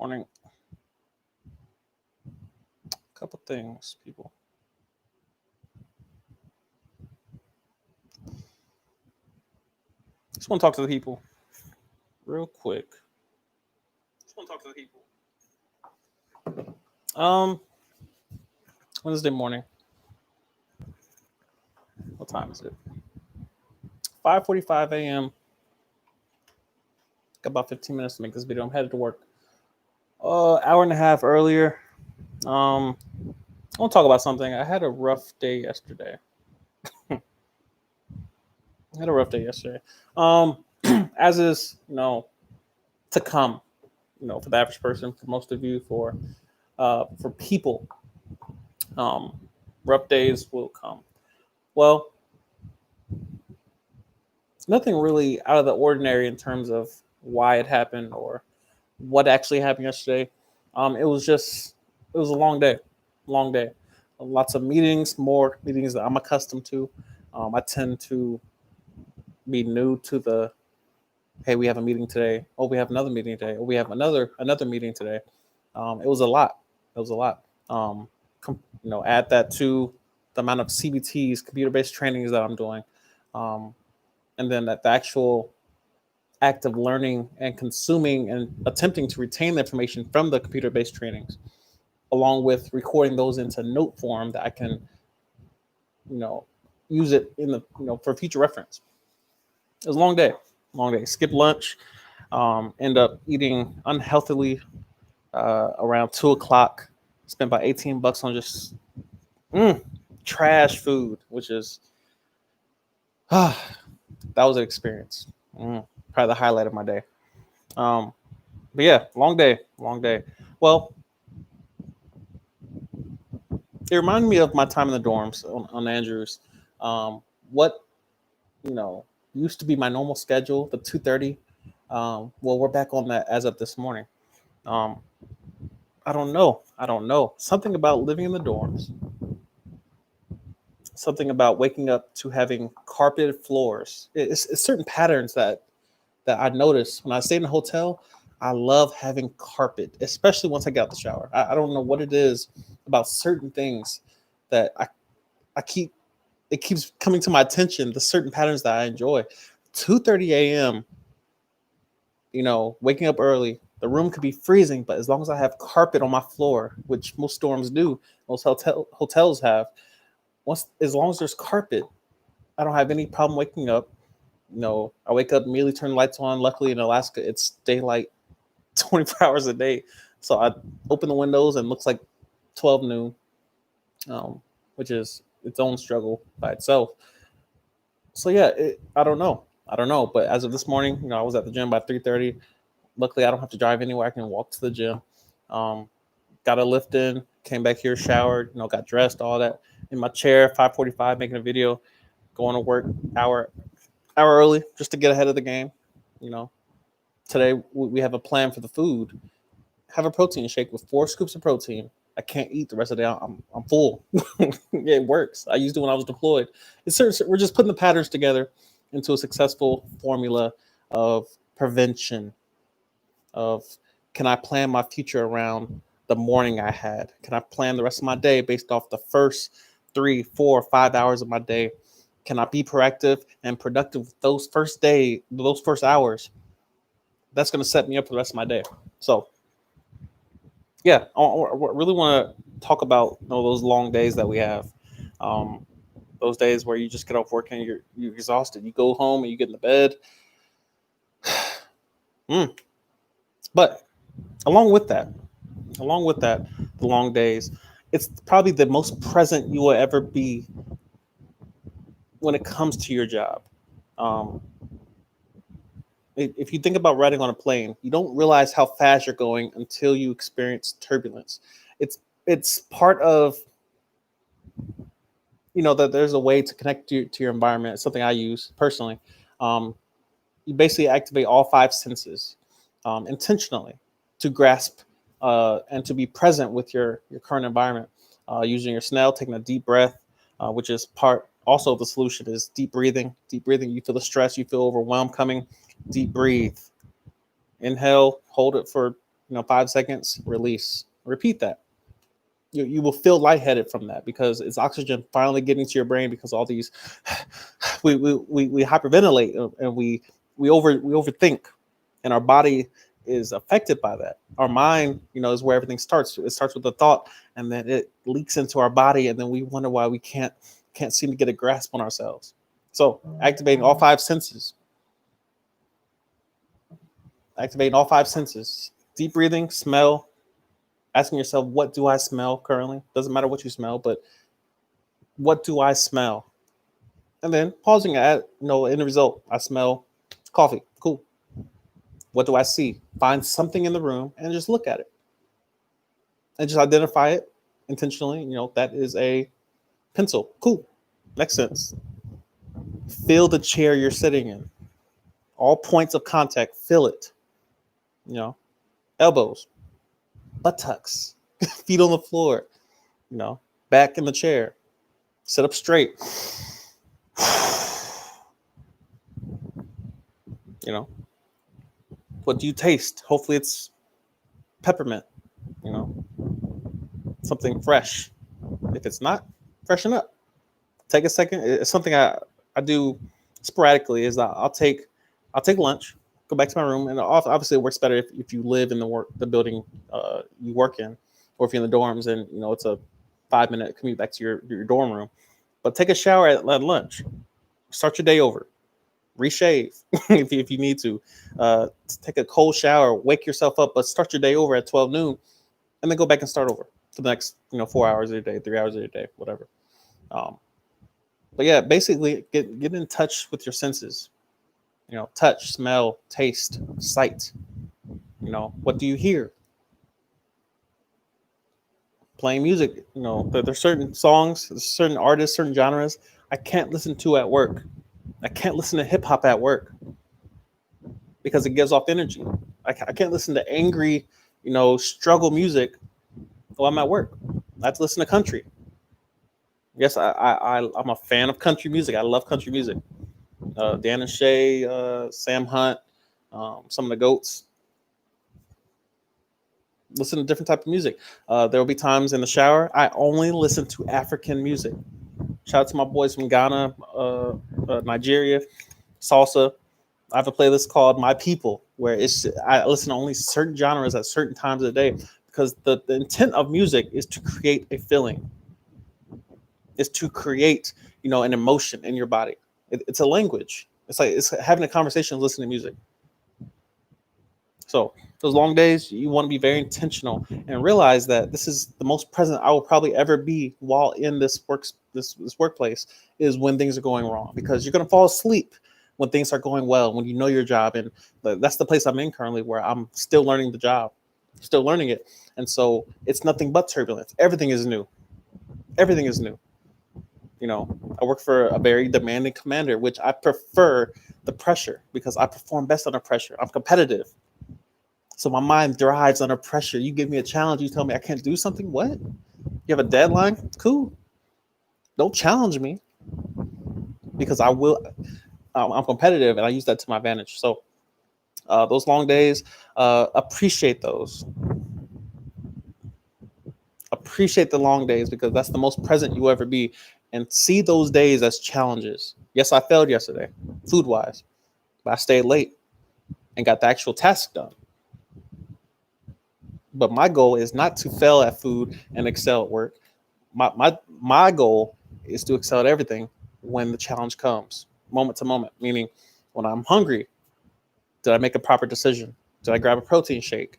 Morning. Couple things, people. Just want to talk to the people real quick. Just want to talk to the people. Um, Wednesday morning. What time is it? 5:45 a.m. Got about 15 minutes to make this video. I'm headed to work. Hour and a half earlier. I want to talk about something. I had a rough day yesterday. As is, to come. For the average person, for most of you, for people, rough days will come. Well, nothing really out of the ordinary in terms of why it happened or what actually happened yesterday. It was a long day, lots of meetings, more meetings that I'm accustomed to. I tend to be new to the, hey, we have a meeting today. Oh, we have another meeting today. Oh, we have another meeting today. It was a lot. Add that to the amount of CBTs, computer-based trainings that I'm doing, and then the actual act of learning and consuming and attempting to retain the information from the computer-based trainings, along with recording those into note form that I can, use it in the, for future reference. It was a long day. Skip lunch, end up eating unhealthily around 2:00. Spent about $18 on just trash food, which is that was an experience. Probably the highlight of my day. But yeah, long day. Well, it reminded me of my time in the dorms on Andrews. What used to be my normal schedule, the 2:30. Well, we're back on that as of this morning. I don't know. Something about living in the dorms. Something about waking up to having carpeted floors. It's certain patterns that I notice when I stay in a hotel. I love having carpet, especially once I get out the shower. I don't know what it is about certain things that it keeps coming to my attention, the certain patterns that I enjoy. 2:30 a.m., waking up early, the room could be freezing, but as long as I have carpet on my floor, which most dorms do, most hotels have, as long as there's carpet, I don't have any problem waking up. I wake up, immediately turn the lights on. Luckily in Alaska, it's daylight 24 hours a day. So I open the windows and it looks like 12 noon, which is its own struggle by itself. So yeah, I don't know. But as of this morning, I was at the gym by 3:30. Luckily, I don't have to drive anywhere. I can walk to the gym. Got a lift in, came back here, showered, got dressed, all that. In my chair, 5:45, making a video, going to work hour early just to get ahead of the game. Today we have a plan for the food. Have a protein shake with 4 scoops of protein. I can't eat the rest of the day. I'm full. Yeah, it works. I used it when I was deployed. We're just putting the patterns together into a successful formula of prevention. Of, can I plan my future around the morning I had? Can I plan the rest of my day based off the first 3, 4, 5 hours of my day? Can I be proactive and productive those first hours? That's going to set me up for the rest of my day. So, yeah, I really want to talk about those long days that we have. Those days where you just get off work and you're exhausted. You go home and you get in the bed. But along with that, the long days, it's probably the most present you will ever be when it comes to your job. If you think about riding on a plane, you don't realize how fast you're going until you experience turbulence. It's part of, that there's a way to connect to your environment. It's something I use personally. You basically activate all 5 senses intentionally to grasp and to be present with your current environment. Using your Snell, taking a deep breath, which is part also of the solution, is deep breathing. You feel the stress, you feel overwhelmed coming. Deep breathe. Inhale, hold it for 5 seconds, release, repeat that. You will feel lightheaded from that because it's oxygen finally getting to your brain, because all these we hyperventilate, and we overthink, and our body is affected by that. Our mind, is where everything starts. It starts with a thought, and then it leaks into our body, and then we wonder why we can't seem to get a grasp on ourselves. So activating all five senses. Deep breathing, smell, asking yourself, what do I smell currently? Doesn't matter what you smell, but what do I smell? And then pausing at, end result, I smell coffee. Cool. What do I see? Find something in the room and just look at it. And just identify it intentionally. That is a pencil. Cool. Next sentence. Feel the chair you're sitting in. All points of contact, feel it. Elbows, buttocks, feet on the floor, back in the chair, sit up straight. What do you taste? Hopefully it's peppermint, something fresh. If it's not, freshen up. Take a second. It's something I do sporadically. Is I'll take lunch, go back to my room, and obviously it works better if you live in the building you work in, or if you're in the dorms and it's a 5-minute commute back to your dorm room. But take a shower at lunch. Start your day over. Reshave if you need to. Take a cold shower. Wake yourself up, but start your day over at 12 noon, and then go back and start over for the next 4 hours of your day, 3 hours of your day, whatever. But yeah, basically get in touch with your senses. Touch, smell, taste, sight. What do you hear? Playing music. There's certain songs, certain artists, certain genres I can't listen to at work. I can't listen to hip hop at work because it gives off energy. I can't listen to angry, struggle music while I'm at work. I have to listen to country. Yes, I'm a fan of country music. I love country music. Dan and Shay, Sam Hunt, some of the GOATs. Listen to different type of music. There will be times in the shower I only listen to African music. Shout out to my boys from Ghana, Nigeria, salsa. I have a playlist called My People, where I listen to only certain genres at certain times of the day, because the intent of music is to create a feeling. Is to create, an emotion in your body. It's a language. It's having a conversation, listening to music. So those long days, you want to be very intentional and realize that this is the most present I will probably ever be while in this workplace, is when things are going wrong, because you're going to fall asleep when things are going well, when you know your job. And that's the place I'm in currently, where I'm still learning the job, still learning it. And so it's nothing but turbulence. Everything is new. Everything is new. I work for a very demanding commander, which I prefer the pressure, because I perform best under pressure. I'm competitive. So my mind thrives under pressure. You give me a challenge, you tell me I can't do something. What? You have a deadline? Cool. Don't challenge me, because I will. I'm competitive, and I use that to my advantage. So those long days, appreciate those. Appreciate the long days, because that's the most present you ever be. And see those days as challenges. Yes, I failed yesterday, food-wise, but I stayed late and got the actual task done. But my goal is not to fail at food and excel at work. My goal is to excel at everything when the challenge comes, moment to moment. Meaning, when I'm hungry, did I make a proper decision? Did I grab a protein shake?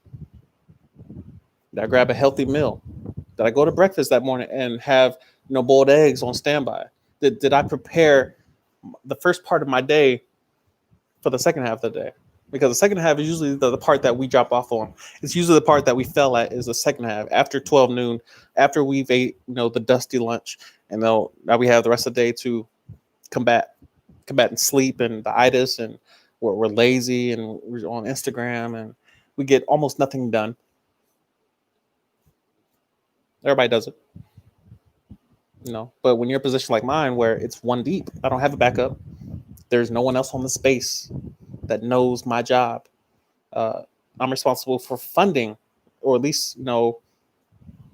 Did I grab a healthy meal? Did I go to breakfast that morning and have boiled eggs on standby? Did I prepare the first part of my day for the second half of the day? Because the second half is usually the part that we drop off on. It's usually the part that we fell at, is the second half, after 12 noon, after we've ate the dusty lunch, and now we have the rest of the day to combat and sleep and the itis, and we're lazy, and we're on Instagram, and we get almost nothing done. Everybody does it. But when you're in a position like mine, where it's one deep, I don't have a backup. There's no one else on the space that knows my job. I'm responsible for funding or at least,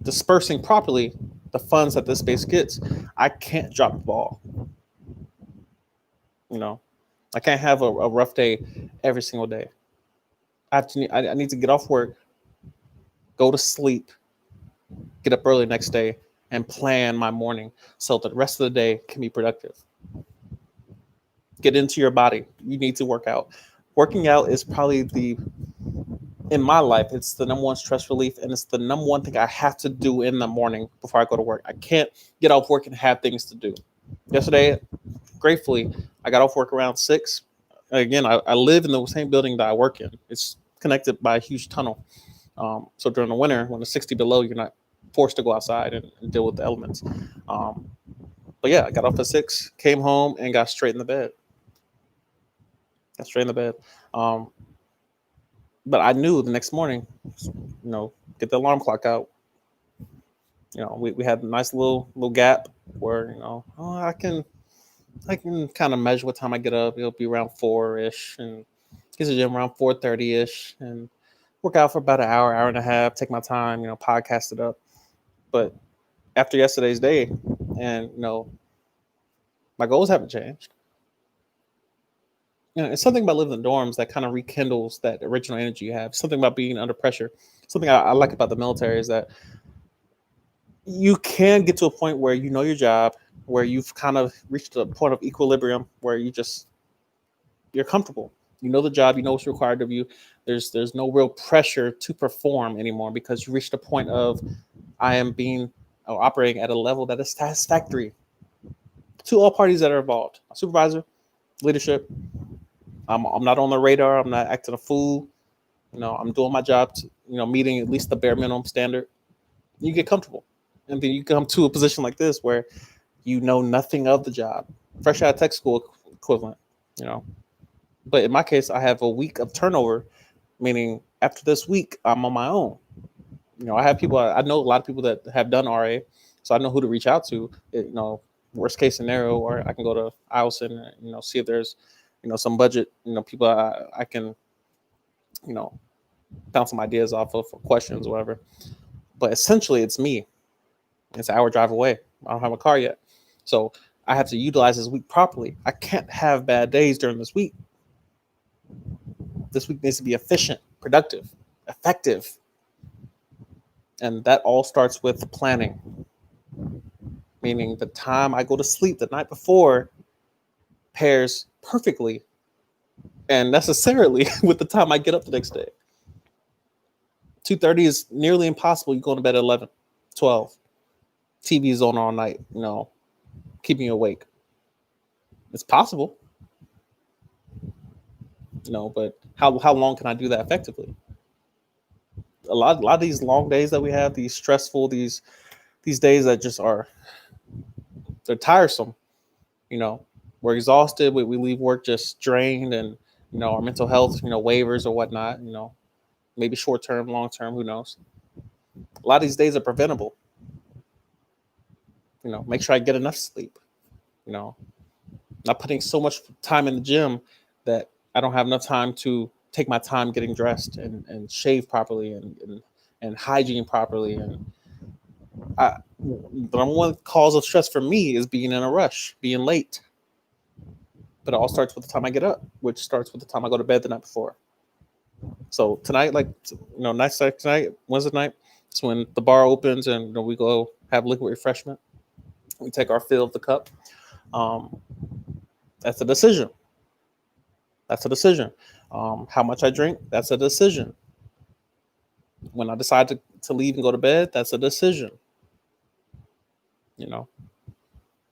dispersing properly the funds that this space gets, I can't drop the ball. You know, I can't have a rough day every single day. I need to get off work, go to sleep, get up early next day, and plan my morning so that the rest of the day can be productive. Get into your body. You need to work out. Working out is probably in my life, it's the number one stress relief, and it's the number one thing I have to do in the morning before I go to work. I can't get off work and have things to do. Yesterday, gratefully, I got off work around 6. Again, I live in the same building that I work in. It's connected by a huge tunnel. So during the winter, when it's 60 below, you're not forced to go outside and deal with the elements. But yeah, I got off at 6, came home, and got straight in the bed. But I knew the next morning, get the alarm clock out. We had a nice little gap where, I can kind of measure what time I get up. It'll be around 4-ish, and get to the gym around 4:30-ish, and work out for about an hour and a half, take my time, podcast it up. But after yesterday's day, and my goals haven't changed. It's something about living in dorms that kind of rekindles that original energy you have. Something about being under pressure. Something I like about the military is that you can get to a point where you know your job, where you've kind of reached a point of equilibrium where you're comfortable. You know the job, you know what's required of you. There's no real pressure to perform anymore because you reached a point of I am operating at a level that is satisfactory to all parties that are involved. My supervisor, leadership. I'm not on the radar. I'm not acting a fool. I'm doing my job, meeting at least the bare minimum standard. You get comfortable. And then you come to a position like this where you know nothing of the job. Fresh out of tech school equivalent, But in my case, I have a week of turnover, meaning after this week, I'm on my own. I have people, I know a lot of people that have done RA, so I know who to reach out to, worst case scenario, or I can go to Eielson, see if there's, some budget, people I can, bounce some ideas off of for questions or whatever. But essentially, it's me. It's an hour drive away. I don't have a car yet. So I have to utilize this week properly. I can't have bad days during this week. This week needs to be efficient, productive, effective. And that all starts with planning. Meaning the time I go to sleep the night before pairs perfectly and necessarily with the time I get up the next day. 2:30 is nearly impossible. You go to bed at 11, 12. TV is on all night, keeping you awake. It's possible, but how long can I do that effectively? A lot of these long days that we have, these stressful, these days that just they're tiresome. We're exhausted. We leave work just drained, and our mental health, waivers or whatnot. Maybe short term, long term, who knows? A lot of these days are preventable. Make sure I get enough sleep. Not putting so much time in the gym that I don't have enough time to take my time getting dressed and shave properly and hygiene properly. And the number one cause of stress for me is being in a rush, being late. But it all starts with the time I get up, which starts with the time I go to bed the night before. So tonight, tonight, Wednesday night, it's when the bar opens and we go have liquid refreshment. We take our fill of the cup. That's a decision. How much I drink, that's a decision. When I decide to leave and go to bed, that's a decision.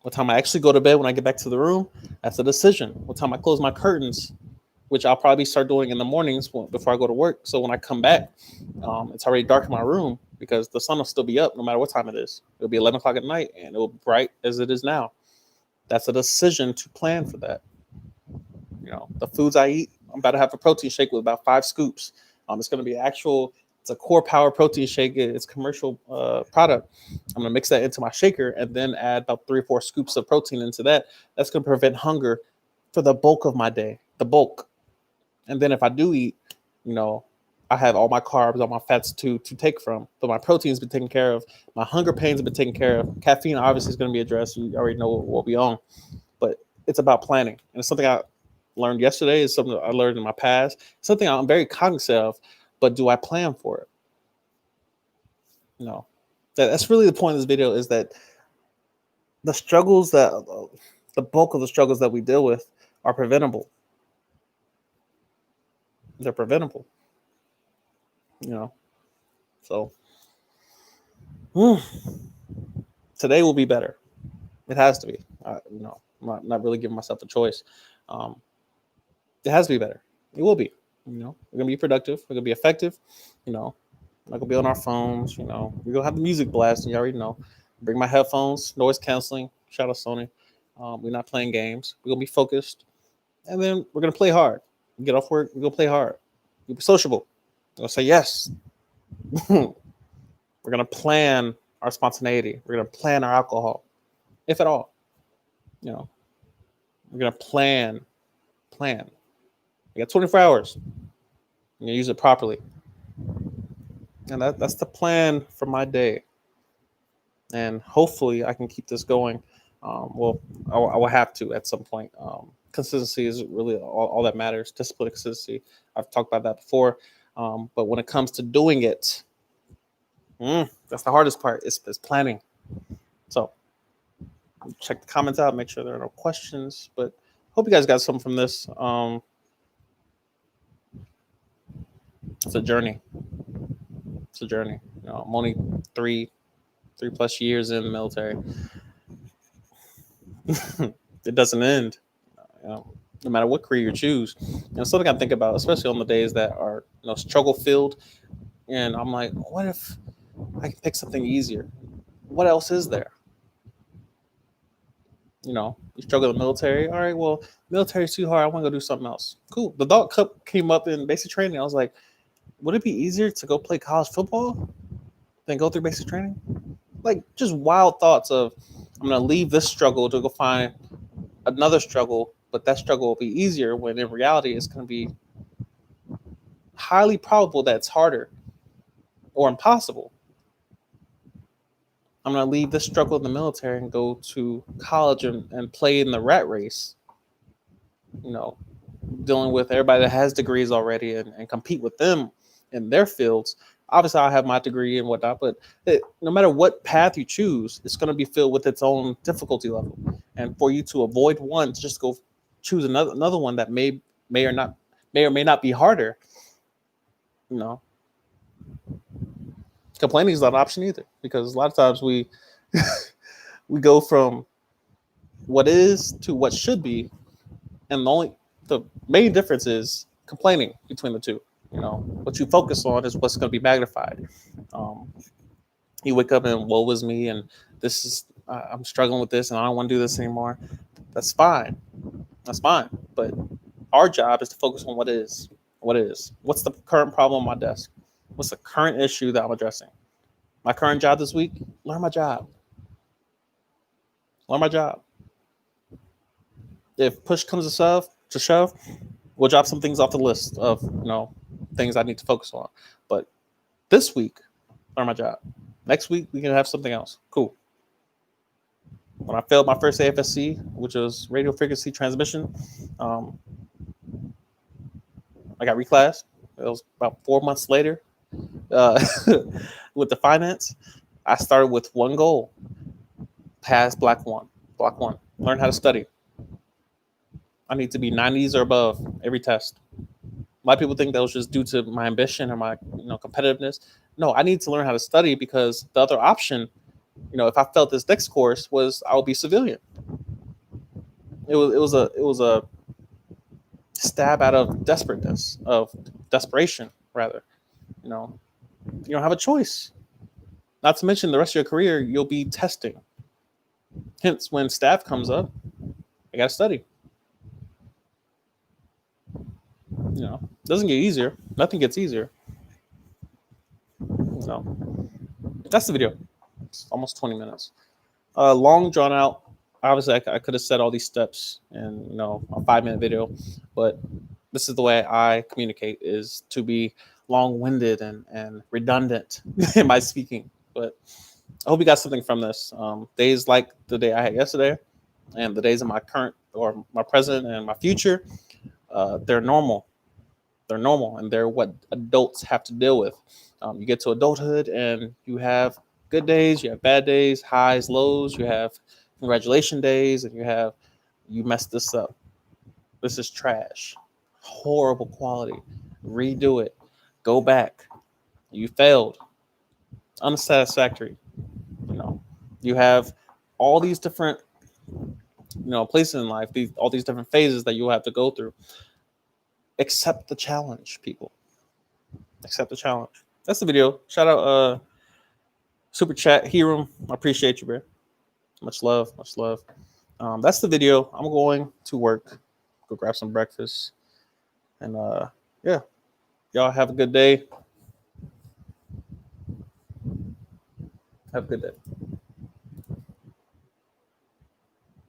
What time I actually go to bed when I get back to the room, that's a decision. What time I close my curtains, which I'll probably start doing in the mornings before I go to work. So when I come back, it's already dark in my room because the sun will still be up no matter what time it is. It'll be 11 o'clock at night and it'll be bright as it is now. That's a decision to plan for that. The foods I eat, I'm about to have a protein shake with about 5 scoops. It's going to be it's a Core Power protein shake. It's a commercial product. I'm going to mix that into my shaker and then add about 3 or 4 scoops of protein into that. That's going to prevent hunger for the bulk of my day, the bulk. And then if I do eat, I have all my carbs, all my fats to take from. But my protein's been taken care of. My hunger pains have been taken care of. Caffeine obviously is going to be addressed. You already know what we'll be on. But it's about planning. And it's something I learned yesterday. It's something I learned in my past. It's something I'm very cognizant of. But do I plan for it? No. That's really the point of this video, is that the struggles that the bulk of the struggles that we deal with are preventable. They're preventable. So today will be better. It has to be. I'm not really giving myself a choice. It has to be better. It will be. We're gonna be productive. We're gonna be effective. Not gonna be on our phones. We're gonna have the music blasting. You already know. Bring my headphones, noise canceling. Shout out Sony. We're not playing games. We're gonna be focused, and then we're gonna play hard. Get off work. We're gonna play hard. We'll be sociable. We're gonna say yes. We're gonna plan our spontaneity. We're gonna plan our alcohol, if at all. We're gonna plan. We got 24 hours. I'm gonna use it properly, and that's the plan for my day. And hopefully, I can keep this going. Well, I will have to at some point. Consistency is really all that matters. Discipline, consistency. I've talked about that before. But when it comes to doing it, that's the hardest part. It's planning. So check the comments out. Make sure there are no questions. But hope you guys got something from this. It's a journey. I'm only three plus years in the military. It doesn't end. No matter what career you choose. Something I think about, especially on the days that are struggle filled, and I'm like, what if I can pick something easier? What else is there? You struggle in the military. All right, well, military's too hard. I want to go do something else. Cool. The Dog Cup came up in basic training. I was like, would it be easier to go play college football than go through basic training? Like, just wild thoughts of, I'm going to leave this struggle to go find another struggle, but that struggle will be easier, when in reality it's going to be highly probable that it's harder or impossible. I'm going to leave this struggle in the military and go to college and play in the rat race, dealing with everybody that has degrees already and compete with them in their fields. Obviously, I have my degree and whatnot, but no matter what path you choose, it's going to be filled with its own difficulty level. And for you to avoid one, to just go choose another one that may or may not be harder. Complaining is not an option either, because a lot of times we we go from what is to what should be, and the main difference is complaining between the two. What you focus on is what's going to be magnified. You wake up and woe is me, and this is I'm struggling with this, and I don't want to do this anymore. That's fine. But our job is to focus on what is. What's the current problem on my desk? What's the current issue that I'm addressing? My current job this week, learn my job. If push comes to shove, we'll drop some things off the list of things I need to focus on. But this week, learn my job. Next week, we can have something else. Cool. When I failed my first AFSC, which was radio frequency transmission, I got reclassed. It was about 4 months later. With the finance, I started with one goal: pass Block 1. Learn how to study. I need to be 90s or above every test. A lot of people think that was just due to my ambition or my competitiveness. No, I need to learn how to study, because the other option, if I felt this next course, was I would be civilian. It was a stab out of desperation rather. You don't have a choice. Not to mention, the rest of your career, you'll be testing. Hence, when staff comes up, I gotta study. It doesn't get easier. Nothing gets easier. That's the video. It's almost 20 minutes. Long, drawn out. Obviously, I could have said all these steps in a 5-minute video, but this is the way I communicate, is to be long-winded and redundant in my speaking, but I hope you got something from this. Days like the day I had yesterday and the days of my current or my present and my future, they're normal. They're normal, and they're what adults have to deal with. You get to adulthood and you have good days, you have bad days, highs, lows, you have congratulation days, and you messed this up. This is trash. Horrible quality. Redo it. Go back. You failed. Unsatisfactory. You know, you have all these different, places in life, all these different phases that you'll have to go through. Accept the challenge, people. Accept the challenge. That's the video. Shout out Super Chat Hero. I appreciate you, bro. Much love, much love. That's the video. I'm going to work, go grab some breakfast, and yeah, y'all have a good day. Have a good day.